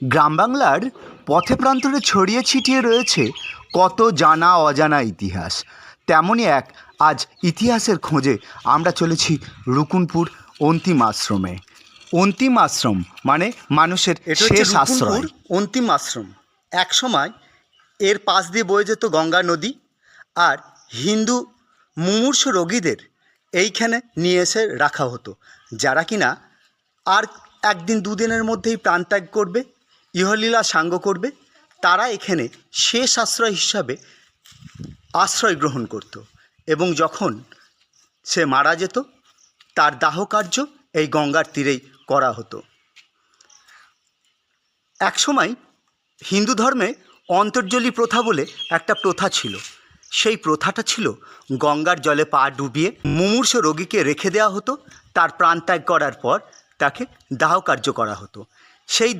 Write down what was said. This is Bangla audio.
গ্রাম বাংলার পথে প্রান্তরে ছড়িয়ে ছিটিয়ে রয়েছে কত জানা অজানা ইতিহাস। তেমনই এক আজ ইতিহাসের খোঁজে আমরা চলেছি রুকুনপুর অন্তিম আশ্রমে। অন্তিম আশ্রম মানে মানুষের শেষ আশ্রয়। অন্তিম আশ্রম এক সময় এর পাশ দিয়ে বয়ে যেত গঙ্গা নদী, আর হিন্দু মুমূর্ষু রোগীদের এইখানে নিয়ে এসে রাখা হতো, যারা কিনা আর একদিন দুদিনের মধ্যেই প্রাণত্যাগ করবে, ইহলীলা সাঙ্গ করবে। তারা এখানে শেষ আশ্রয় হিসাবে আশ্রয় গ্রহণ করত, এবং যখন সে মারা যেত তার দাহকার্য এই গঙ্গার তীরেই করা হতো। একসময় হিন্দু ধর্মে অন্তর্জলি প্রথা বলে একটা প্রথা ছিল। সেই প্রথাটা ছিল গঙ্গার জলে পা ডুবিয়ে মুমূর্ষু রোগীকে রেখে দেওয়া হতো, তার প্রাণত্যাগ করার পর তাকে দাহকার্য করা হতো। সেই